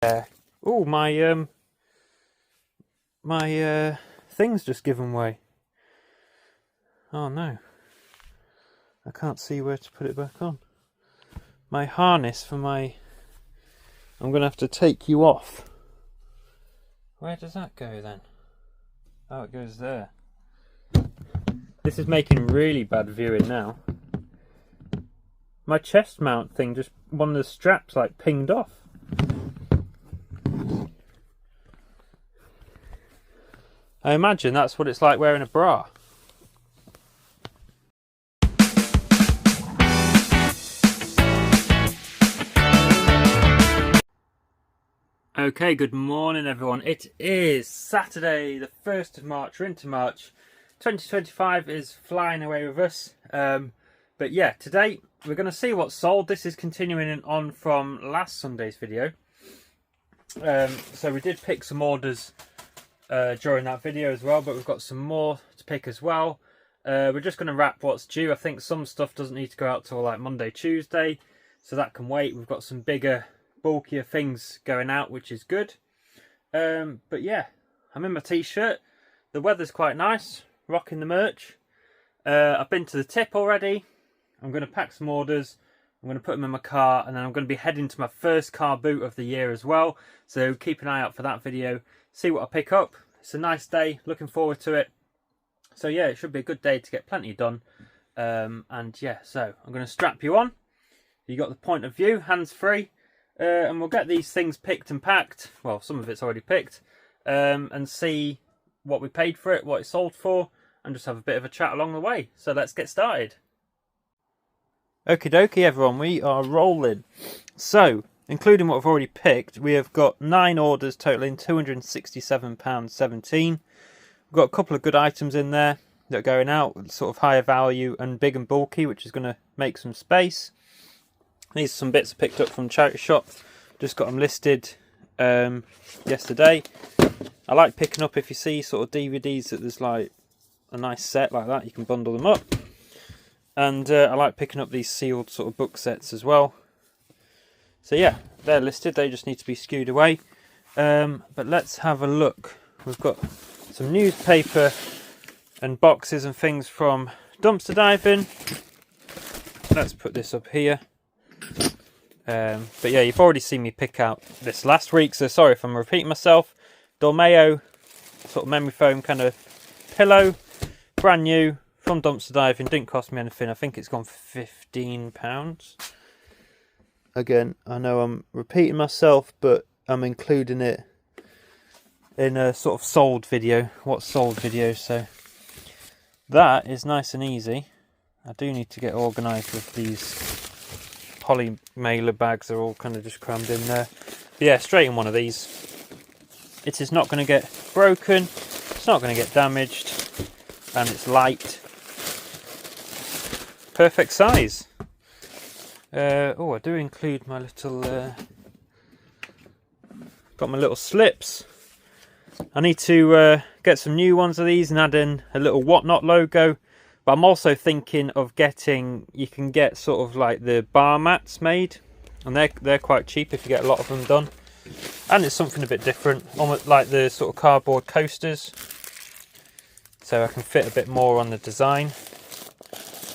Oh, my thing's just given way. Oh no, I can't see where to put it back on. My harness for my... I'm gonna have to take you off. Where does that go then? Oh, it goes there. This is making really bad viewing now. My chest mount thing, just one of the straps like pinged off. I imagine that's what it's like wearing a bra. Okay, good morning everyone. It is Saturday the 1st of March, we're into March. 2025 is flying away with us. But yeah, today we're going to see what's sold. This is continuing on from last Sunday's video. So we did pick some orders during that video as well, but we've got some more to pick as well. We're just going to wrap what's due. I think some stuff doesn't need to go out till like Monday, Tuesday, so that can wait. We've got some bigger, bulkier things going out, which is good. But yeah, I'm in my t-shirt. The weather's quite nice, rocking the merch. I've been to the tip already. I'm going to pack some orders. I'm going to put them in my car, and then I'm going to be heading to my first car boot of the year as well. So keep an eye out for that video. See what I pick up. It's a nice day, looking forward to it. So yeah, it should be a good day to get plenty done. And yeah, so I'm going to strap you on. You got the point of view, hands free. And we'll get these things picked and packed. Well, some of it's already picked. And see what we paid for it, what it sold for, and just have a bit of a chat along the way. So let's get started. Okie dokie everyone, we are rolling. So, including what I've already picked, we have got 9 orders totaling £267.17. We've got a couple of good items in there that are going out, sort of higher value and big and bulky, which is going to make some space. These are some bits I picked up from charity shop. Just got them listed yesterday. I like picking up, if you see sort of DVDs that there's like a nice set like that, you can bundle them up. And I like picking up these sealed sort of book sets as well. So yeah, they're listed, they just need to be skewed away. But let's have a look. We've got some newspaper and boxes and things from dumpster diving. Let's put this up here. But yeah, you've already seen me pick out this last week, so sorry if I'm repeating myself. Dormeo sort of memory foam kind of pillow, brand new from dumpster diving, didn't cost me anything. I think it's gone for £15. Again, I know I'm repeating myself, but I'm including it in a sort of sold video, what's sold video. So that is nice and easy. I do need to get organised with these poly mailer bags, they're all kind of just crammed in there. But yeah, straight in one of these. It is not going to get broken, it's not going to get damaged, and it's light. Perfect size. Oh, I do include my little got my little slips. I need to get some new ones of these and add in a little whatnot logo. But I'm also thinking of getting, you can get sort of like the bar mats made, and they're quite cheap if you get a lot of them done. And it's something a bit different, almost like the sort of cardboard coasters, so I can fit a bit more on the design.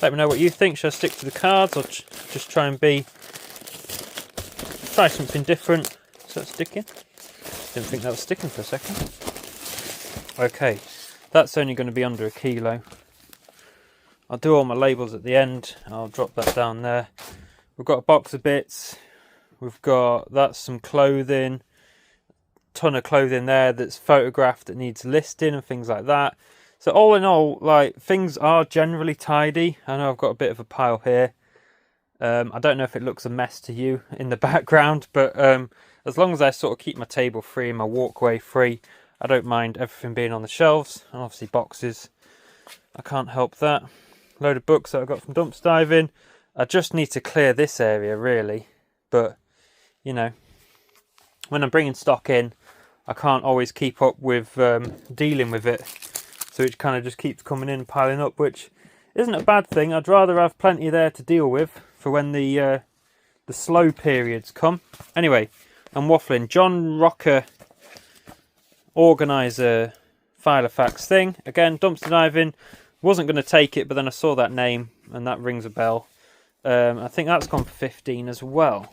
Let me know what you think. Should I stick to the cards or just try something different? Is that sticking? Didn't think that was sticking for a second. Okay, that's only going to be under 1 kilo. I'll do all my labels at the end. I'll drop that down there. We've got a box of bits. That's some clothing. Ton of clothing there that's photographed that needs listing and things like that. So all in all, like, things are generally tidy. I know I've got a bit of a pile here. I don't know if it looks a mess to you in the background, but as long as I sort of keep my table free and my walkway free, I don't mind everything being on the shelves. And obviously boxes, I can't help that. Load of books that I got from dumpster diving. I just need to clear this area really, but you know, when I'm bringing stock in, I can't always keep up with dealing with it, so it kind of just keeps coming in and piling up, which isn't a bad thing. I'd rather have plenty there to deal with for when the slow periods come. Anyway, I'm waffling. John Rocker organizer Filofax thing. Again, dumpster diving. Wasn't going to take it, but then I saw that name and that rings a bell. I think that's gone for 15 as well.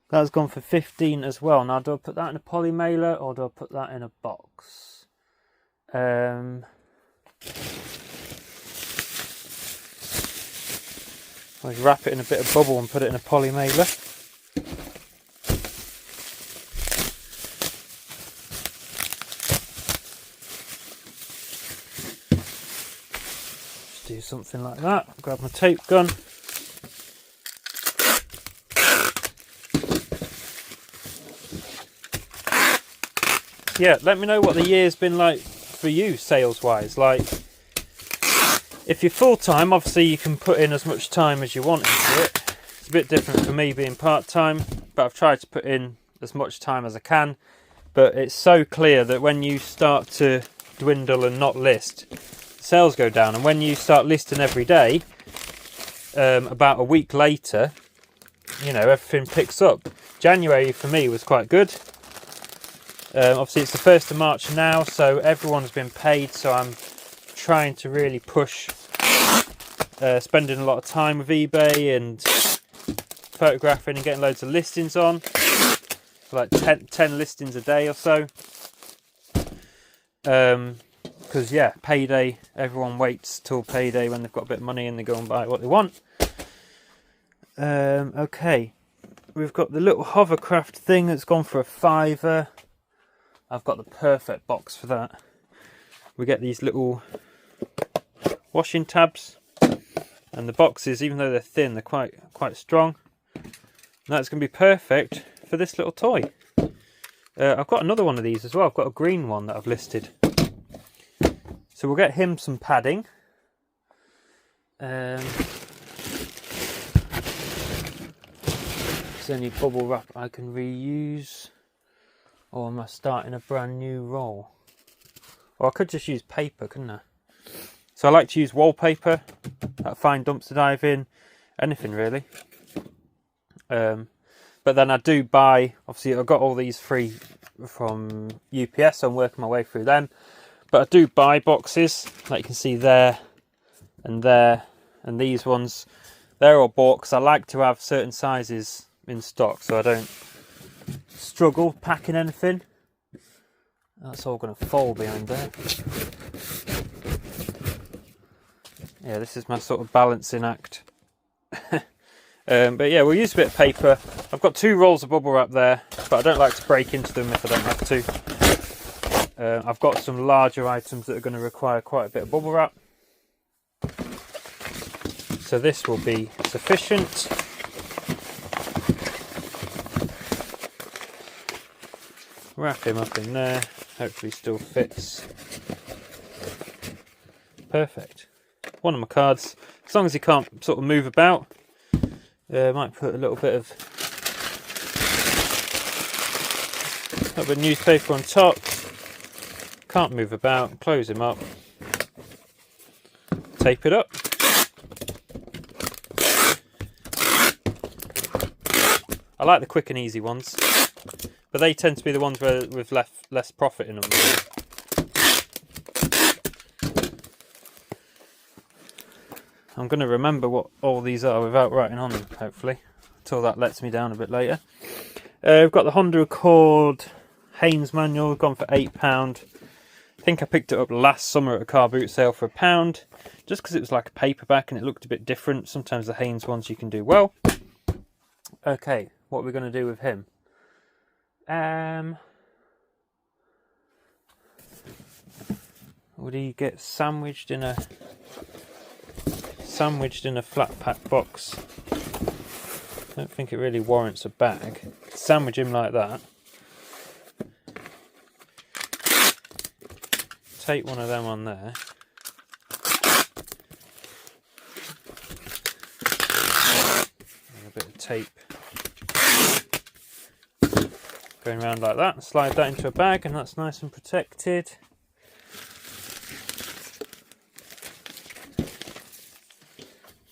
That's gone for 15 as well. Now, do I put that in a poly mailer or do I put that in a box? I wrap it in a bit of bubble and put it in a poly mailer. Just do something like that. Grab my tape gun. Yeah, let me know what the year's been like for you sales wise. Like, if you're full time, obviously you can put in as much time as you want into it. It's a bit different for me being part time, but I've tried to put in as much time as I can. But it's so clear that when you start to dwindle and not list, sales go down. And when you start listing every day, about a week later, you know, everything picks up. January for me was quite good. Obviously it's the 1st of March now, so everyone's been paid, so I'm trying to really push, spending a lot of time with eBay and photographing and getting loads of listings on, like 10 listings a day or so, because yeah, payday, everyone waits till payday when they've got a bit of money and they go and buy what they want. Okay, we've got the little hovercraft thing that's gone for a £5. I've got the perfect box for that. We get these little washing tabs, and the boxes, even though they're thin, they're quite strong. And that's going to be perfect for this little toy. I've got another one of these as well. I've got a green one that I've listed. So we'll get him some padding. Is there any bubble wrap I can reuse? Or am I starting a brand new roll? Or I could just use paper, couldn't I? So I like to use wallpaper, that fine dumpster diving, anything really. But then I do buy, obviously I've got all these free from UPS, so I'm working my way through them. But I do buy boxes, like you can see there, and these ones. They're all bought because I like to have certain sizes in stock, so I don't struggle packing anything. That's all going to fall behind there. Yeah, this is my sort of balancing act. But yeah, we'll use a bit of paper. I've got 2 rolls of bubble wrap there, but I don't like to break into them if I don't have to. I've got some larger items that are going to require quite a bit of bubble wrap, so this will be sufficient. Wrap him up in there, hopefully still fits. Perfect. One of my cards, as long as he can't sort of move about. I might put a little bit of newspaper on top. Can't move about, close him up. Tape it up. I like the quick and easy ones, but they tend to be the ones where with less profit in them. I'm going to remember what all these are without writing on them, hopefully, until that lets me down a bit later. We've got the Honda Accord Haynes manual, gone for £8. I think I picked it up last summer at a car boot sale for £1, just because it was like a paperback and it looked a bit different. Sometimes the Haynes ones you can do well. Okay, what are we going to do with him? Would he get sandwiched in a flat pack box? I don't think it really warrants a bag. Sandwich him like that. Take one of them on there. And a bit of tape going around like that. Slide that into a bag and that's nice and protected.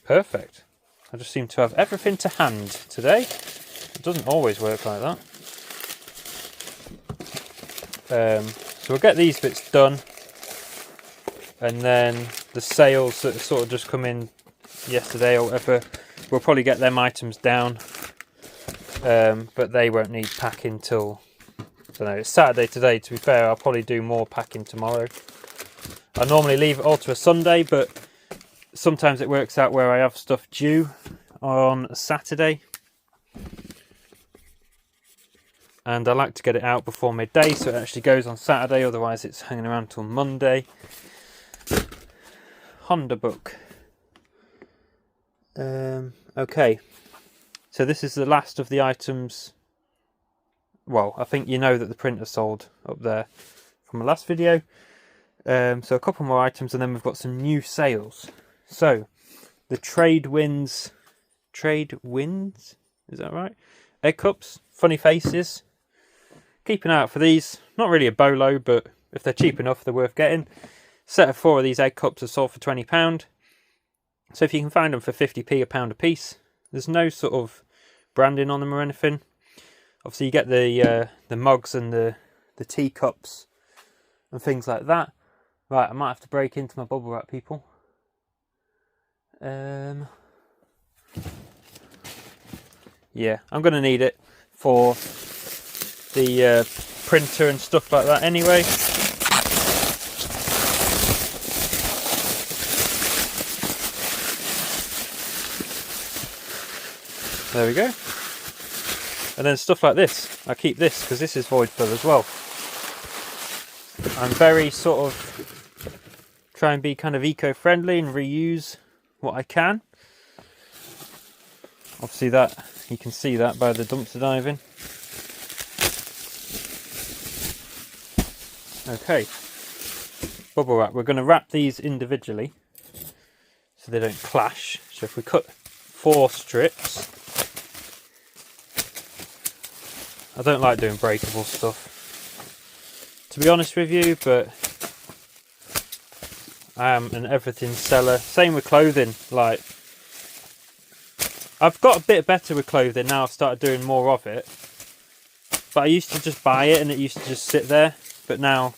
Perfect. I just seem to have everything to hand today. It doesn't always work like that. So we'll get these bits done, and then the sales that sort of just come in yesterday or whatever, we'll probably get them items down, but they won't need packing till, I don't know, it's Saturday today. To be fair, I'll probably do more packing tomorrow. I normally leave it all to a Sunday, but sometimes it works out where I have stuff due on a Saturday, and I like to get it out before midday so it actually goes on Saturday, otherwise it's hanging around till Monday. Honda book. Okay, so this is the last of the items. Well, I think you know that the printer sold up there from the last video. So a couple more items, and then we've got some new sales. So the trade wins, is that right? Egg cups, funny faces. Keep an eye out for these. Not really a bolo, but if they're cheap enough, they're worth getting. Set of 4 of these egg cups are sold for £20. So if you can find them for 50p, £1 a piece. There's no sort of branding on them or anything. Obviously you get the mugs and the teacups and things like that. Right, I might have to break into my bubble wrap, people. Yeah, I'm going to need it for the printer and stuff like that anyway. There we go. And then stuff like this, I keep this because this is void fill as well. I'm very sort of try and be kind of eco-friendly and reuse what I can. Obviously that, you can see that by the dumpster diving. Okay, bubble wrap. We're going to wrap these individually so they don't clash. So if we cut 4 strips, I don't like doing breakable stuff, to be honest with you, but I am an everything seller. Same with clothing. Like, I've got a bit better with clothing now. I've started doing more of it, but I used to just buy it and it used to just sit there. But now,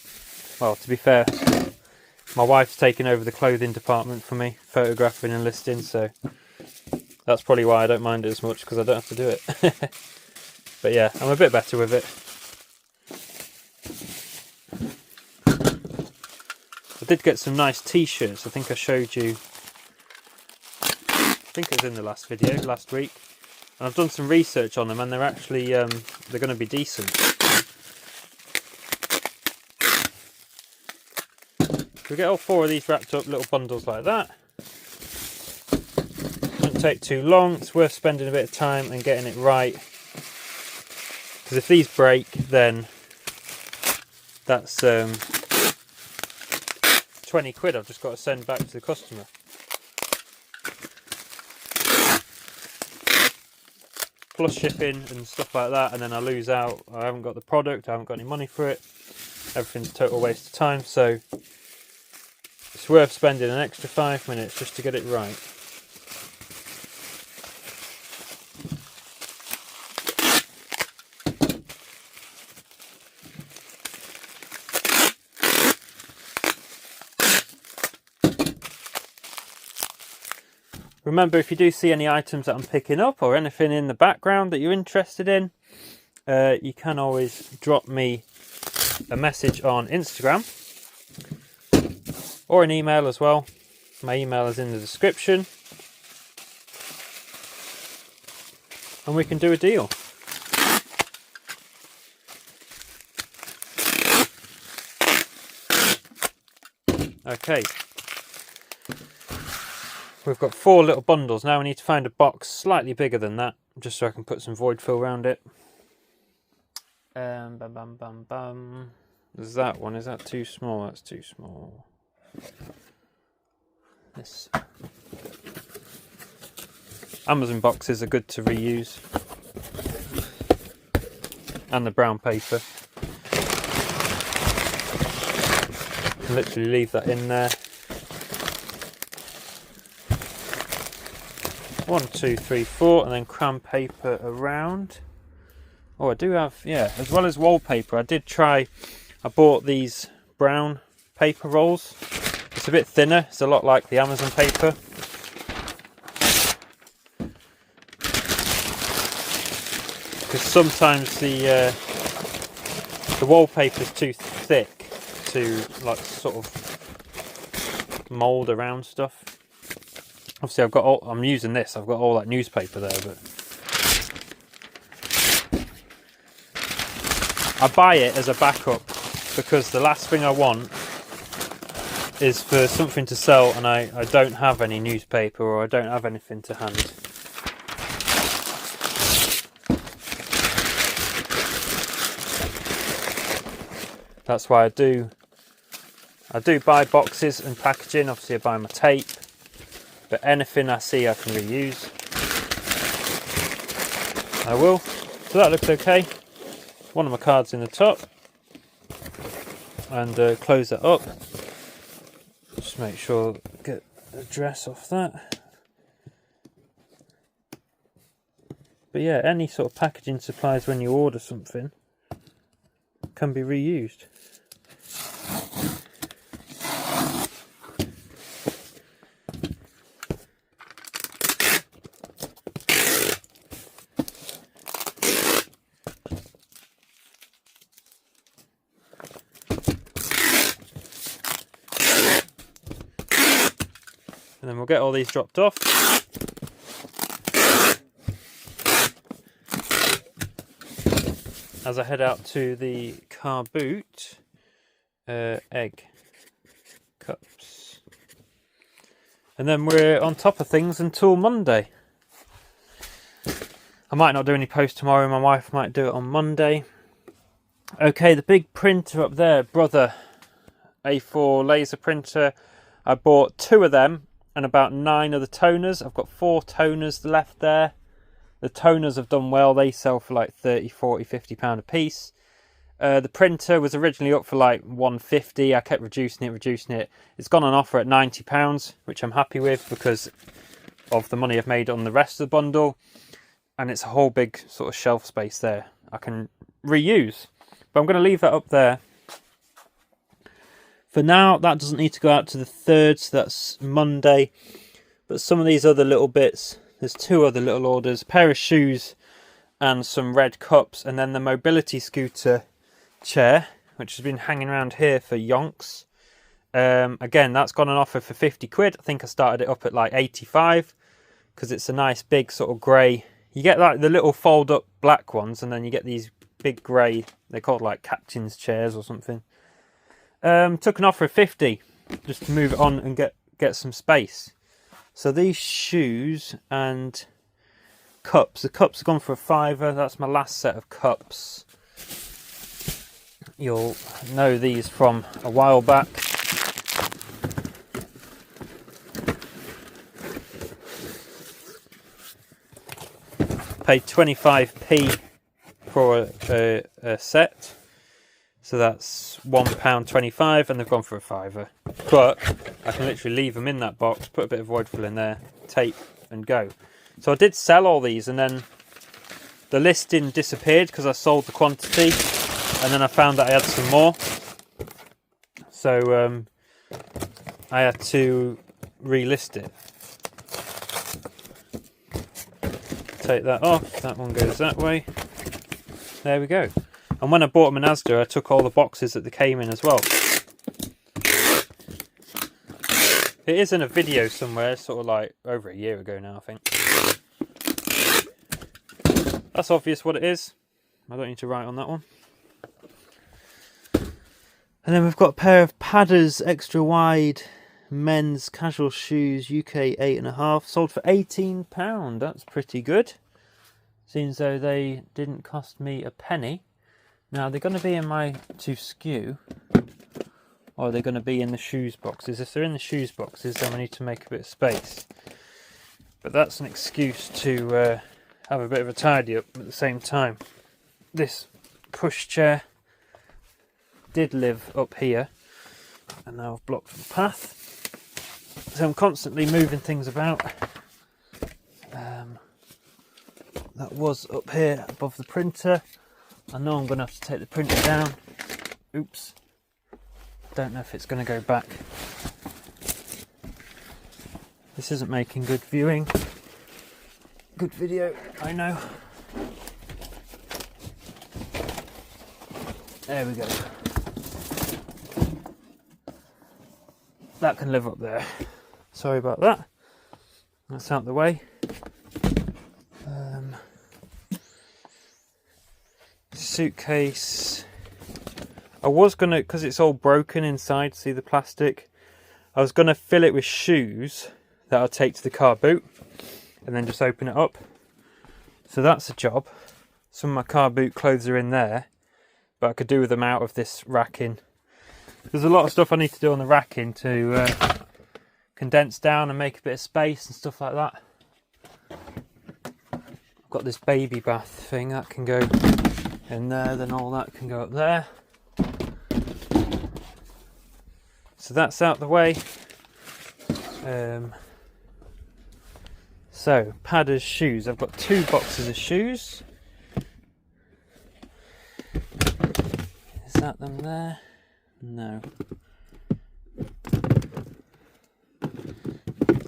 well, to be fair, my wife's taken over the clothing department for me, photographing and listing, so that's probably why I don't mind it as much, because I don't have to do it. But yeah, I'm a bit better with it. I did get some nice t-shirts. I think I showed you, I think it was in the last video, last week. And I've done some research on them, and they're actually, they're going to be decent. We get all 4 of these wrapped up, little bundles like that. Won't take too long. It's worth spending a bit of time and getting it right. Because if these break, then that's 20 quid I've just got to send back to the customer. Plus shipping and stuff like that, and then I lose out. I haven't got the product, I haven't got any money for it. Everything's a total waste of time, so it's worth spending an extra 5 minutes just to get it right. Remember, if you do see any items that I'm picking up or anything in the background that you're interested in, you can always drop me a message on Instagram or an email as well. My email is in the description, and we can do a deal. Okay. We've got 4 little bundles. Now we need to find a box slightly bigger than that, just so I can put some void fill around it. Bum, bum, bum, bum. There's that one. Is that too small? That's too small. This Amazon boxes are good to reuse. And the brown paper. You can literally leave that in there. 1, 2, 3, 4, and then cram paper around. Oh, I do have, yeah, as well as wallpaper, I did try I bought these brown paper rolls. It's a bit thinner, it's a lot like the Amazon paper. Because sometimes the wallpaper is too thick to like sort of mould around stuff. Obviously I'm using this, I've got all that newspaper there, but I buy it as a backup because the last thing I want is for something to sell and I don't have any newspaper or I don't have anything to hand. That's why I do buy boxes and packaging. Obviously I buy my tape, but anything I see I can reuse, I will. So that looks okay. One of my cards in the top, and close that up. Just make sure get the address off that. But yeah, any sort of packaging supplies when you order something can be reused. And then we'll get all these dropped off. As I head out to the car boot, egg cups. And then we're on top of things until Monday. I might not do any posts tomorrow, my wife might do it on Monday. Okay, the big printer up there, Brother A4 laser printer. I bought 2 of them and about 9 of the toners. I've got 4 toners left there. The toners have done well. They sell for like 30, 40, 50 pound a piece. The printer was originally up for like 150. I kept reducing it. It's gone on offer at 90 pounds, which I'm happy with because of the money I've made on the rest of the bundle. And it's a whole big sort of shelf space there I can reuse. But I'm going to leave that up there. For now, that doesn't need to go out to the 3rd, so that's Monday. But some of these other little bits, there's 2 other little orders, a pair of shoes and some red cups, and then the mobility scooter chair, which has been hanging around here for yonks. Again, that's gone on offer for 50 quid. I think I started it up at like 85 because it's a nice big sort of grey. You get like the little fold up black ones, and then you get these big grey, they're called like captain's chairs or something. Took an offer of 50 just to move it on and get some space. So these shoes and cups, the cups have gone for a £5. That's my last set of cups. You'll know these from a while back. Paid 25p for a set. So that's £1.25 and they've gone for a £5. But I can literally leave them in that box, put a bit of void fill in there, tape and go. So I did sell all these and then the listing disappeared because I sold the quantity and then I found that I had some more. So I had to relist it. Take that off, that one goes that way. There we go. And when I bought them in Asda, I took all the boxes that they came in as well. It is in a video somewhere, sort of like over a year ago now, I think. That's obvious what it is. I don't need to write on that one. And then we've got a pair of Padders extra wide men's casual shoes, UK 8.5, sold for £18. That's pretty good. Seems though they didn't cost me a penny. Now, they're going to be in my to skew, or are they going to be in the shoes boxes? If they're in the shoes boxes, then we need to make a bit of space. But that's an excuse to have a bit of a tidy up at the same time. This pushchair did live up here, and now I've blocked the path. So I'm constantly moving things about. That was up here above the printer. I know I'm going to have to take the printer down Oops. Don't know if it's going to go back. This isn't making good viewing. Good video, I know. There we go. That can live up there. Sorry about that. That's out the way. Suitcase. I was gonna, because it's all broken inside, see the plastic, I was gonna fill it with shoes that I'll take to the car boot and then just open it up. So that's a job. Some of my car boot clothes are in there, but I could do with them out of this racking. There's a lot of stuff I need to do on the racking to condense down and make a bit of space and stuff like that. I've got this baby bath thing that can go in there, then all that can go up there. So that's out the way. So, Padder's shoes. I've got 2 boxes of shoes. Is that them there? No.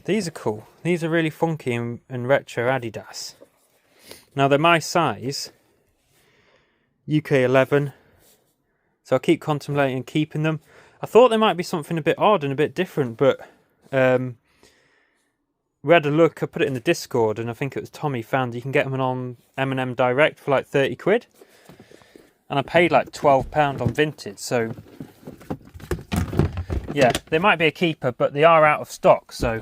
These are cool. These are really funky and retro Adidas. Now they're my size. UK 11. So I keep contemplating keeping them. I thought there might be something a bit odd and a bit different, but we had a look. I put it in the Discord, and I think it was Tommy found you can get them on M&M Direct for like 30 quid. And I paid like £12 on Vinted, so yeah, they might be a keeper, but they are out of stock, so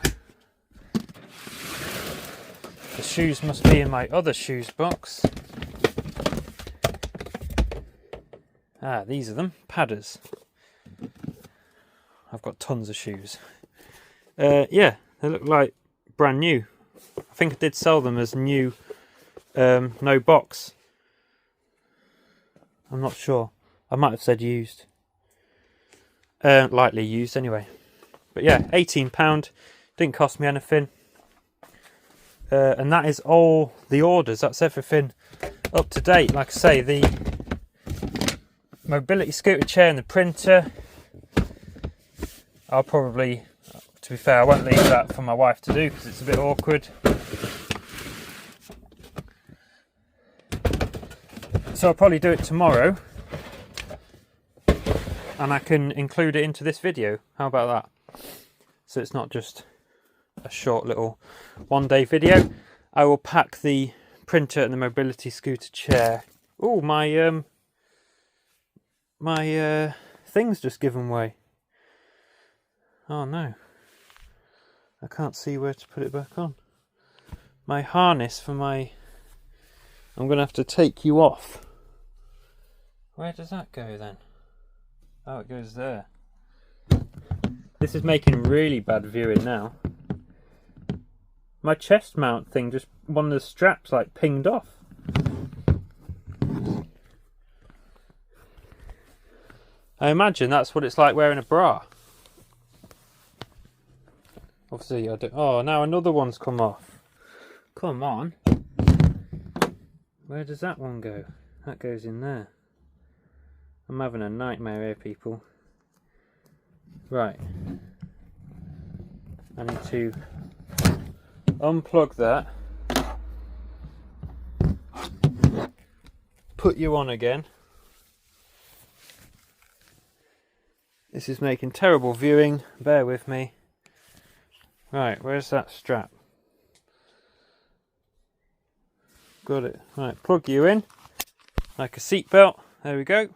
the shoes must be in my other shoes box. Ah, these are them, Padders. I've got tons of shoes. Yeah, they look like brand new. I think I did sell them as new, no box. I'm not sure. I might have said used. Lightly used anyway. But yeah, £18. Didn't cost me anything. And that is all the orders. That's everything up to date. Like I say, the mobility scooter chair and the printer, I'll probably, to be fair, I won't leave that for my wife to do because it's a bit awkward. So I'll probably do it tomorrow, and I can include it into this video. How about that? So it's not just a short little one-day video. I will pack the printer and the mobility scooter chair. Oh, my thing's just given way. Oh no, I can't see where to put it back on. My harness for my... I'm going to have to take you off. Where does that go then? Oh, it goes there. This is making really bad viewing now. My chest mount thing, just one of the straps like pinged off. I imagine that's what it's like wearing a bra. Obviously I don't... Oh, now another one's come off. Come on. Where does that one go? That goes in there. I'm having a nightmare here, people. Right. I need to unplug that. Put you on again. This is making terrible viewing. Bear with me. Right, where's that strap? Got it. Right, plug you in. Like a seatbelt. There we go.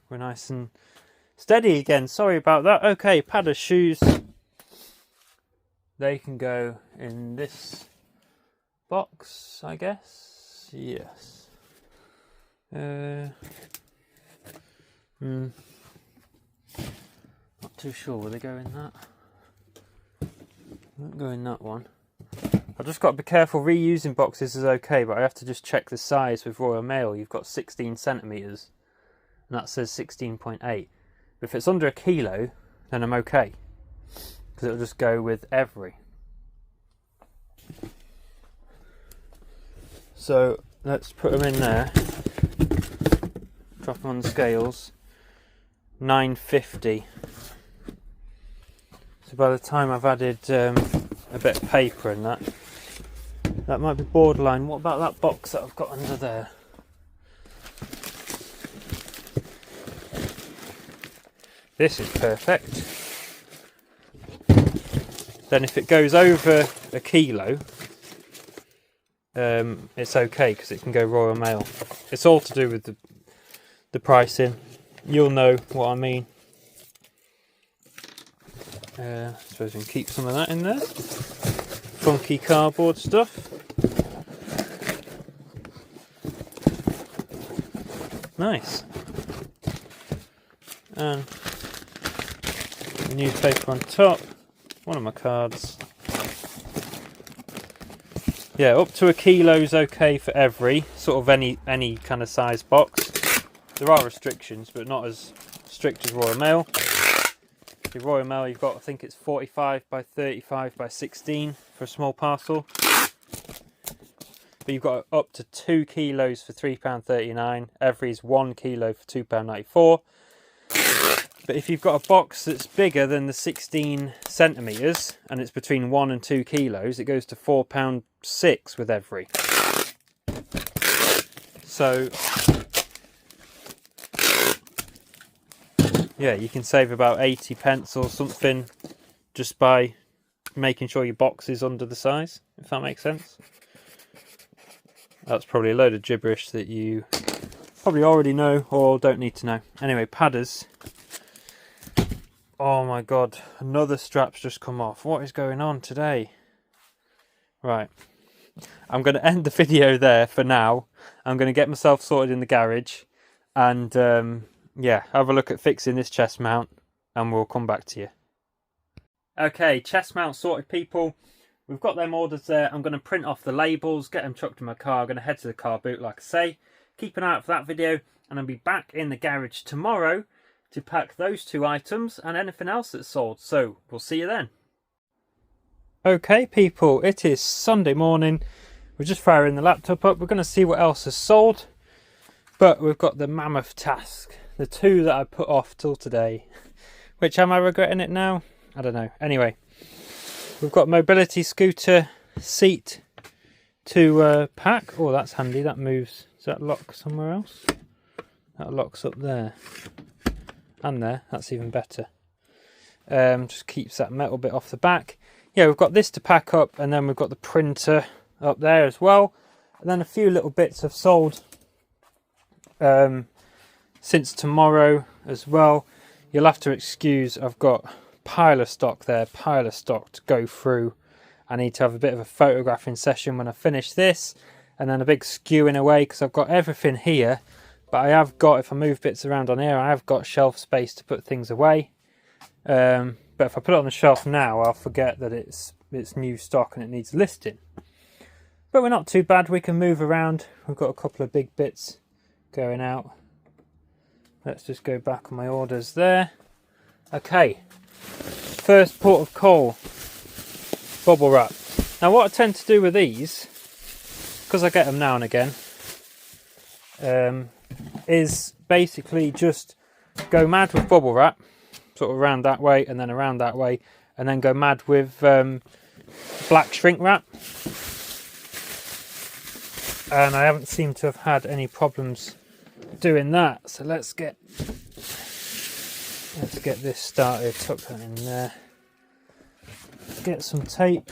We're nice and steady again. Sorry about that. Okay, Padder shoes. They can go in this box, I guess. Yes. Not too sure. Will they go in that? Won't go in that one. I've just got to be careful. Reusing boxes is okay, but I have to just check the size with Royal Mail. You've got 16 centimetres, and that says 16.8. If it's under a kilo, then I'm okay, because it'll just go with every. So let's put them in there. Drop them on the scales. £9.50. So by the time I've added a bit of paper in that might be borderline. What about that box that I've got under there? This is perfect. Then if it goes over a kilo, it's okay because it can go Royal Mail. It's all to do with the pricing. You'll know what I mean. I suppose we can keep some of that in there. Funky cardboard stuff. Nice. And newspaper on top. One of my cards. Yeah, up to a kilo is okay for every sort of any kind of size box. There are restrictions, but not as strict as Royal Mail. The Royal Mail, you've got, I think it's 45 by 35 by 16 for a small parcel. But you've got up to 2 kilos for £3.39. Every is 1 kilo for £2.94. But if you've got a box that's bigger than the 16 centimetres and it's between 1 and 2 kilos, it goes to £4.06 with every. So yeah, you can save about 80 pence or something just by making sure your box is under the size, if that makes sense. That's probably a load of gibberish that you probably already know or don't need to know. Anyway, padders. Oh my god, another strap's just come off. What is going on today? Right, I'm going to end the video there for now. I'm going to get myself sorted in the garage and yeah, have a look at fixing this chest mount and we'll come back to you. Okay, chest mount sorted, people. We've got them orders there. I'm going to print off the labels, get them chucked in my car. I'm going to head to the car boot, like I say. Keep an eye out for that video and I'll be back in the garage tomorrow to pack those 2 items and anything else that's sold. So we'll see you then. Okay, people, it is Sunday morning. We're just firing the laptop up. We're going to see what else has sold. But we've got the mammoth task. The 2 that I put off till today. Which, am I regretting it now? I don't know. Anyway, we've got mobility scooter seat to pack. Oh, that's handy. That moves. Does that lock somewhere else? That locks up there. And there. That's even better. Just keeps that metal bit off the back. Yeah, we've got this to pack up. And then we've got the printer up there as well. And then a few little bits have sold since tomorrow as well. You'll have to excuse, I've got pile of stock there, pile of stock to go through. I need to have a bit of a photographing session when I finish this, and then a big skewing away because I've got everything here, but I have got, if I move bits around on here, I have got shelf space to put things away. But if I put it on the shelf now, I'll forget that it's new stock and it needs listing. But we're not too bad, we can move around. We've got a couple of big bits going out. Let's just go back on my orders there. Okay, first port of call, bubble wrap. Now what I tend to do with these, because I get them now and again, is basically just go mad with bubble wrap, sort of around that way and then around that way, and then go mad with black shrink wrap. And I haven't seemed to have had any problems doing that, so let's get this started. Tuck that in there, get some tape,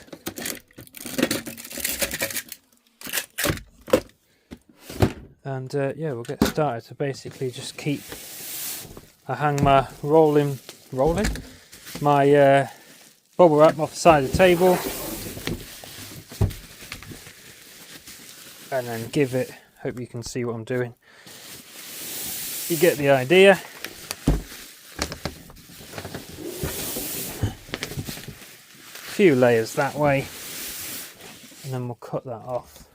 and yeah, we'll get started. So basically just I hang my rolling my bubble wrap off the side of the table and then give it, hope you can see what I'm doing. You get the idea. Few layers that way, and then we'll cut that off.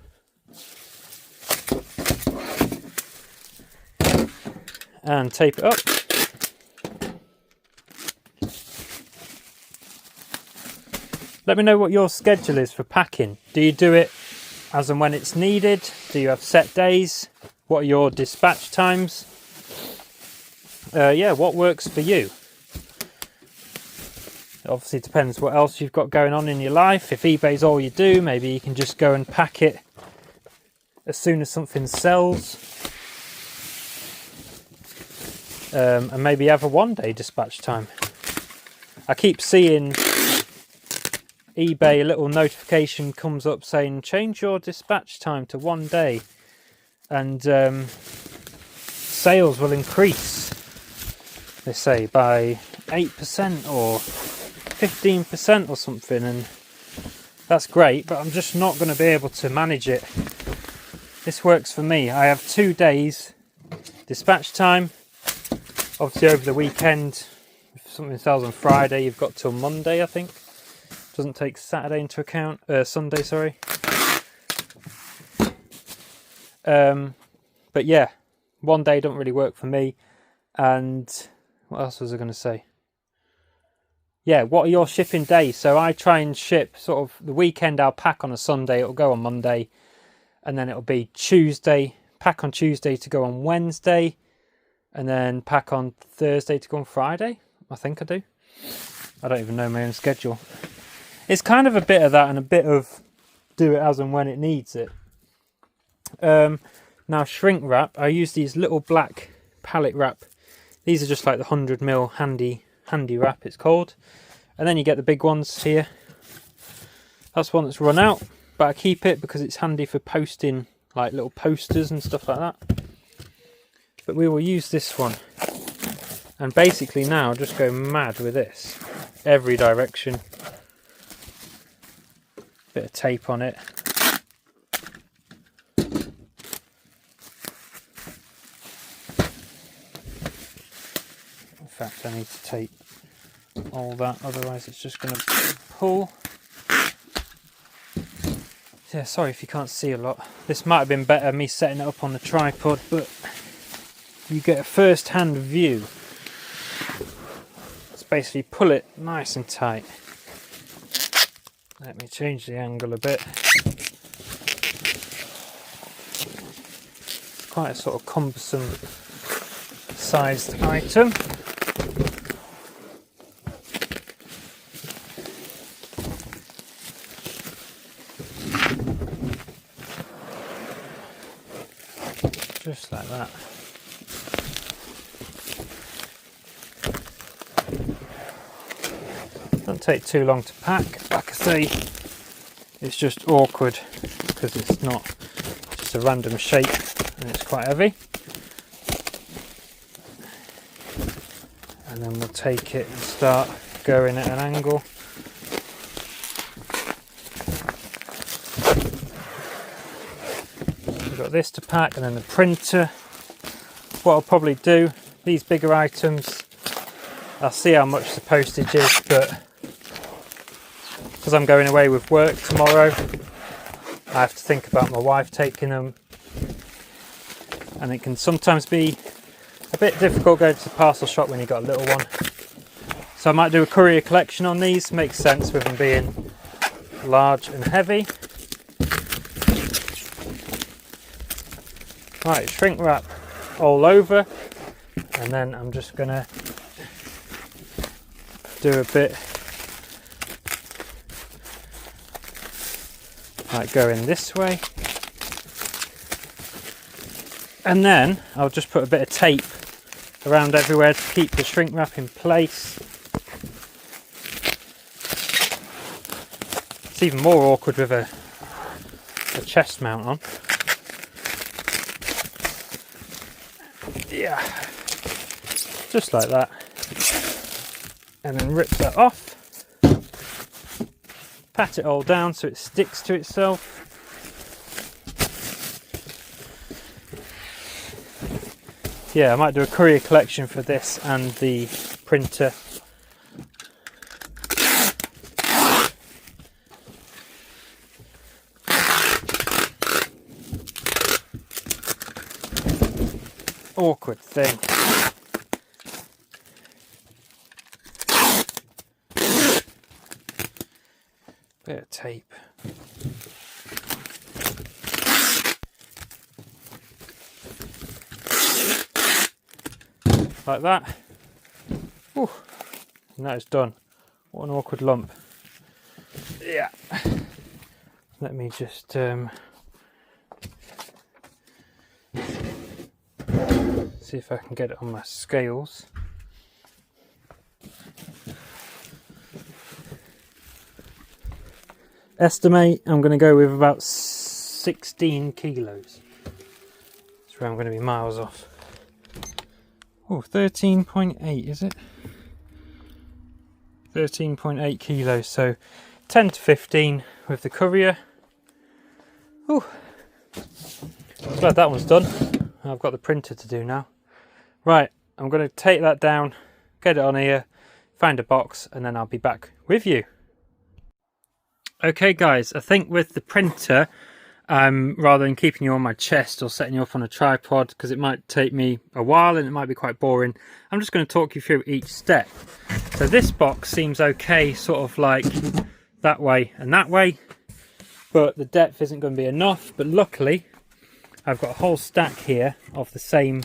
And tape it up. Let me know what your schedule is for packing. Do you do it as and when it's needed? Do you have set days? What are your dispatch times? yeah, what works for you? It obviously depends what else you've got going on in your life. If eBay's all you do, maybe you can just go and pack it as soon as something sells. And maybe have a one-day dispatch time. I keep seeing eBay, a little notification comes up saying change your dispatch time to 1 day, and sales will increase, they say, by 8% or 15% or something, and that's great, but I'm just not going to be able to manage it. This works for me. I have 2 days dispatch time. Obviously over the weekend, if something sells on Friday, you've got till Monday, I think. Doesn't take Saturday into account, Sunday, sorry. But yeah, 1 day don't really work for me. And what else was I going to say? Yeah, what are your shipping days? So I try and ship sort of the weekend. I'll pack on a Sunday, it'll go on Monday, and then it'll be Tuesday, pack on Tuesday to go on Wednesday, and then pack on Thursday to go on Friday. I think I do. I don't even know my own schedule. It's kind of a bit of that and a bit of do it as and when it needs it. Now shrink wrap, I use these little black pallet wrap. These are just like the 100mm handy wrap, it's called. And then you get the big ones here. That's one that's run out, but I keep it because it's handy for posting like little posters and stuff like that. But we will use this one. And basically now just go mad with this. Every direction. Bit of tape on it. In fact, I need to tape all that, otherwise it's just going to pull. Yeah, sorry if you can't see a lot. This might have been better me setting it up on the tripod, but you get a first-hand view. Let's basically pull it nice and tight. Let me change the angle a bit. It's quite a sort of cumbersome sized item. Just like that. Doesn't take too long to pack. Like I say, it's just awkward because it's not just a random shape and it's quite heavy. And then we'll take it and start going at an angle. We've got this to pack and then the printer. What I'll probably do, these bigger items, I'll see how much the postage is, but because I'm going away with work tomorrow, I have to think about my wife taking them, and it can sometimes be a bit difficult going to the parcel shop when you've got a little one. So I might do a courier collection on these, makes sense with them being large and heavy. Right, shrink wrap all over, and then I'm just going to do a bit like going this way, and then I'll just put a bit of tape around everywhere to keep the shrink wrap in place. It's even more awkward with a chest mount on. Yeah, just like that, and then rip that off. Pat it all down so it sticks to itself. Yeah, I might do a courier collection for this and the printer. Awkward thing. Bit of tape. like that. Ooh, and that is done. What an awkward lump. Yeah. Let me just see if I can get it on my scales. Estimate I'm going to go with about 16 kilos. That's where I'm going to be miles off. Oh, 13.8 is it? 13.8 kilos, so 10 to 15 with the courier. Oh, glad that one's done. I've got the printer to do now. Right, I'm going to take that down, get it on here, find a box, and then I'll be back with you. Okay guys, I think with the printer, rather than keeping you on my chest or setting you up on a tripod, because it might take me a while and it might be quite boring, I'm just going to talk you through each step. So this box seems okay, sort of like that way and that way, but the depth isn't going to be enough. But luckily I've got a whole stack here of the same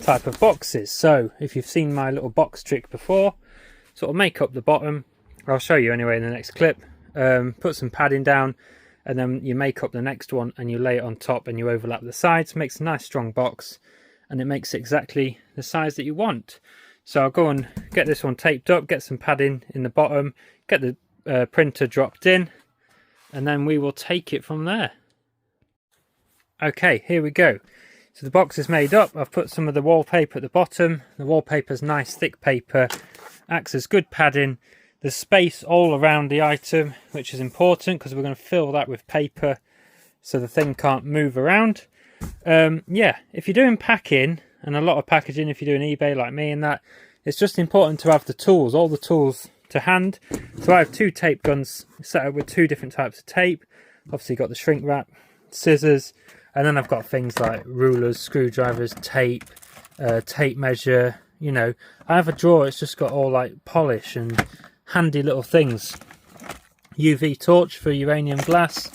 type of boxes. So if you've seen my little box trick before, sort of make up the bottom, I'll show you anyway in the next clip. Put some padding down, and then you make up the next one and you lay it on top and you overlap the sides. Makes a nice strong box, and it makes it exactly the size that you want. So I'll go and get this one taped up, get some padding in the bottom, get the printer dropped in, and then we will take it from there. Okay, here we go. So the box is made up. I've put some of the wallpaper at the bottom. The wallpaper's nice thick paper, acts as good padding. There's space all around the item, which is important because we're going to fill that with paper so the thing can't move around. Yeah, if you're doing packing, and a lot of packaging if you're doing eBay like me and that, it's just important to have the tools, all the tools to hand. So I have two tape guns set up with two different types of tape. Obviously got the shrink wrap, scissors, and then I've got things like rulers, screwdrivers, tape, tape measure. You know, I have a drawer, it's just got all like polish and handy little things. UV torch for uranium glass,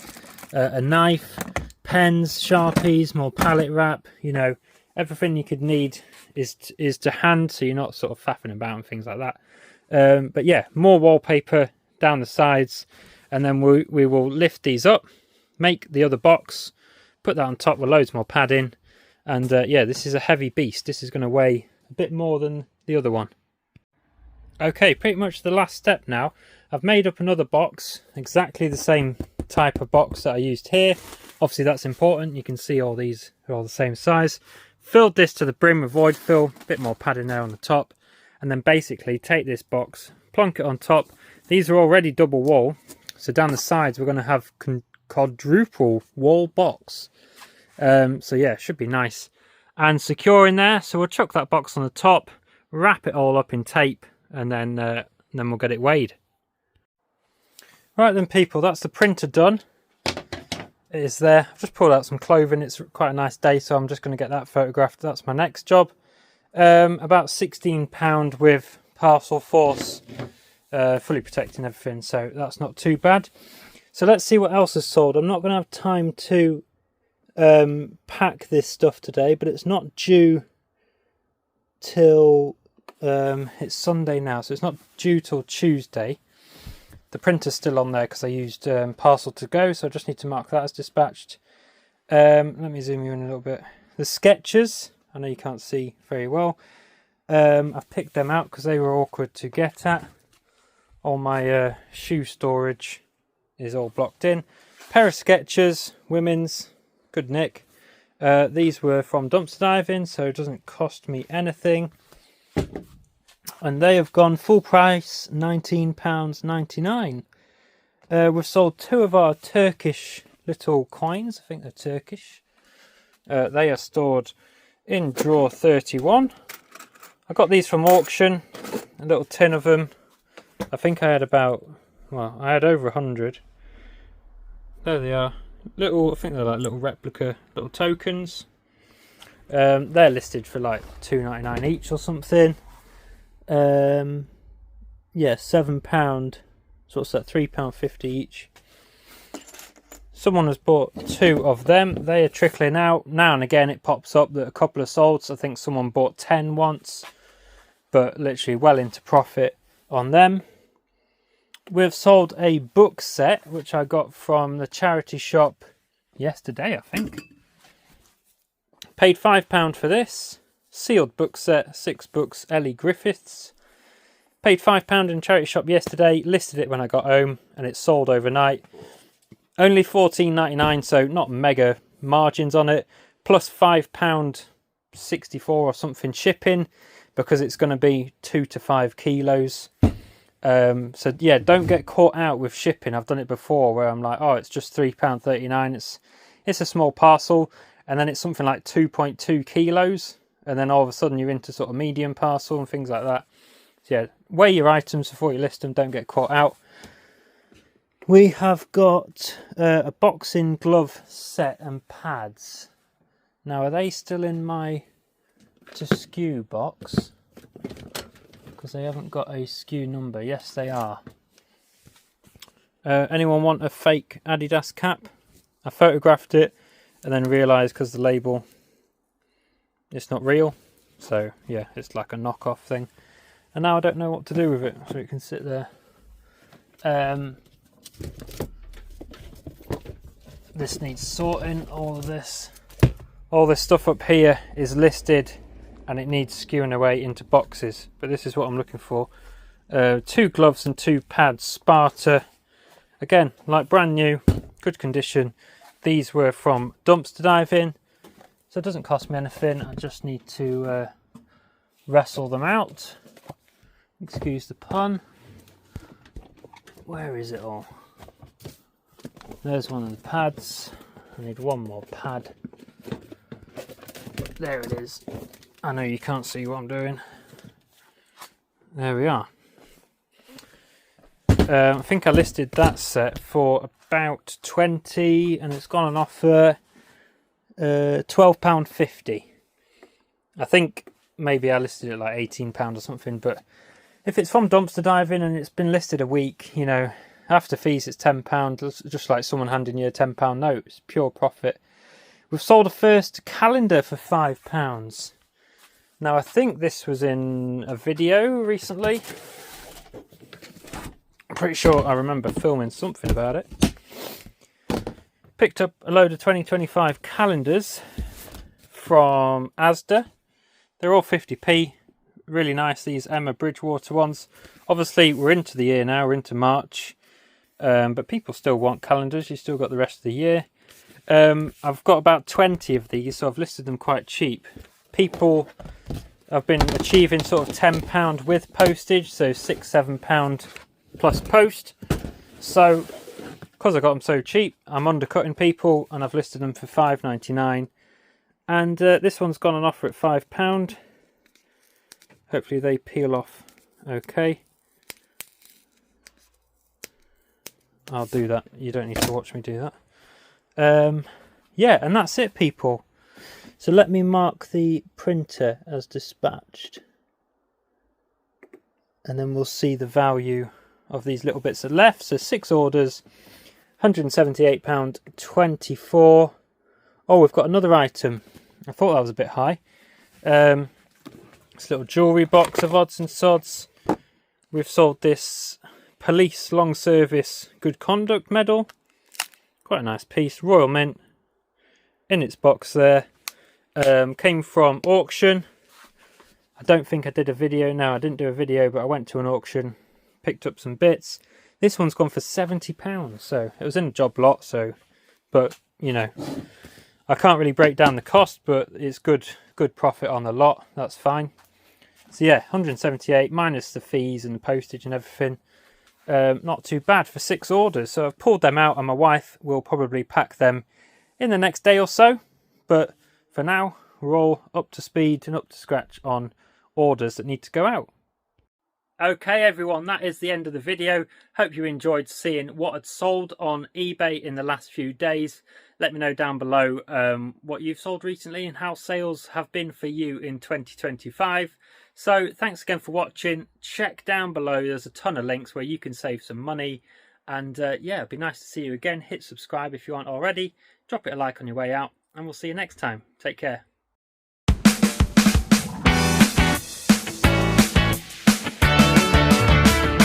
a knife, pens, sharpies, more palette wrap. You know, everything you could need is to hand, so you're not sort of faffing about and things like that. But yeah, more wallpaper down the sides, and then we will lift these up, make the other box, put that on top with loads more padding, and yeah, this is a heavy beast. This is going to weigh a bit more than the other one. Okay, pretty much the last step now. I've made up another box, exactly the same type of box that I used here. Obviously that's important, you can see all these are all the same size. Filled this to the brim with void fill, a bit more padding there on the top, and then basically take this box, plonk it on top. These are already double wall, so down the sides we're going to have quadruple wall box. So yeah, should be nice and secure in there. So we'll chuck that box on the top, wrap it all up in tape, and then we'll get it weighed. Right then people, that's the printer done. It is there. I've just pulled out some clothing. It's quite a nice day, so I'm just going to get that photographed. That's my next job. About £16 with parcel force, fully protecting everything, so that's not too bad. So let's see what else is sold. I'm not going to have time to pack this stuff today, but it's not due till it's Sunday now, so it's not due till Tuesday. The printer's still on there because I used parcel to go, so I just need to mark that as dispatched. Let me zoom you in a little bit. The sketches, I know you can't see very well. I've picked them out because they were awkward to get at. All my shoe storage is all blocked in. Pair of sketches, women's, good nick. These were from dumpster diving, so it doesn't cost me anything. And they have gone full price, £19.99. We've sold two of our Turkish little coins. I think they're Turkish. They are stored in drawer 31. I got these from auction, a little tin of them. I think I had I had over 100. There they are. I think they're like little replica, little tokens. They're listed for like £2.99 each or something. Yeah, £7. So what's that? £3.50 each. Someone has bought two of them. They are trickling out now and again. It pops up that a couple are sold. So I think someone bought 10 once. but literally well into profit on them. We've sold a book set, which I got from the charity shop yesterday, I think. Paid £5 for this. Sealed book set, 6 books, Ellie Griffiths. Paid £5 in charity shop yesterday, listed it when I got home, and it sold overnight. Only £14.99, so not mega margins on it. Plus £5.64 or something shipping, because it's going to be 2 to 5 kilos. So yeah, don't get caught out with shipping. I've done it before where I'm like, oh, it's just £3.39. It's a small parcel, and then it's something like 2.2 kilos, and then all of a sudden you're into sort of medium parcel and things like that. So yeah, weigh your items before you list them. Don't get caught out. We have got a boxing glove set and pads. Now, are they still in my to SKU box? Because they haven't got a SKU number. Yes, they are. Anyone want a fake Adidas cap? I photographed it and then realised because the label, it's not real. So yeah, it's like a knockoff thing. And now I don't know what to do with it, so it can sit there. This needs sorting. All this stuff up here is listed, and it needs skewing away into boxes. But this is what I'm looking for: 2 gloves and 2 pads, Sparta. Again, like brand new, good condition. These were from dumpster diving, so it doesn't cost me anything. I just need to wrestle them out. Excuse the pun. Where is it all? There's one of the pads. I need one more pad. There it is. I know you can't see what I'm doing. There we are. I think I listed that set for about 20, and it's gone on offer £12.50. I think maybe I listed it like £18 or something, but if it's from dumpster diving and it's been listed a week, you know, after fees it's £10, just like someone handing you a £10 note. It's pure profit. We've sold a first calendar for £5. Now, I think this was in a video recently. I'm pretty sure I remember filming something about it. Picked up a load of 2025 calendars from Asda. They're all 50p. Really nice, these Emma Bridgewater ones. Obviously, we're into the year now, we're into March. But people still want calendars. You still got the rest of the year. I've got about 20 of these, so I've listed them quite cheap. People have been achieving sort of £10 with postage, so £6-7 plus post. So, because I got them so cheap, I'm undercutting people, and I've listed them for £5.99. And this one's gone on offer at £5. Hopefully they peel off okay. I'll do that. You don't need to watch me do that. Yeah, and that's it, people. So let me mark the printer as dispatched, and then we'll see the value of these little bits that are left. So 6 orders, £178.24. Oh, we've got another item. I thought that was a bit high. This little jewellery box of odds and sods. We've sold this Police Long Service Good Conduct Medal. Quite a nice piece. Royal Mint in its box there. Came from auction. I don't think I did a video. No, I didn't do a video, but I went to an auction, picked up some bits. This one's gone for £70, so it was in a job lot. So, but you know, I can't really break down the cost, but it's good profit on the lot. That's fine. So yeah, 178 minus the fees and the postage and everything. Not too bad for 6 orders. So I've pulled them out, and my wife will probably pack them in the next day or so. But for now, we're all up to speed and up to scratch on orders that need to go out. Okay, everyone, that is the end of the video. Hope you enjoyed seeing what had sold on eBay in the last few days. Let me know down below what you've sold recently and how sales have been for you in 2025. So thanks again for watching. Check down below, there's a ton of links where you can save some money. And yeah, it'd be nice to see you again. Hit subscribe if you aren't already. Drop it a like on your way out, and we'll see you next time. Take care.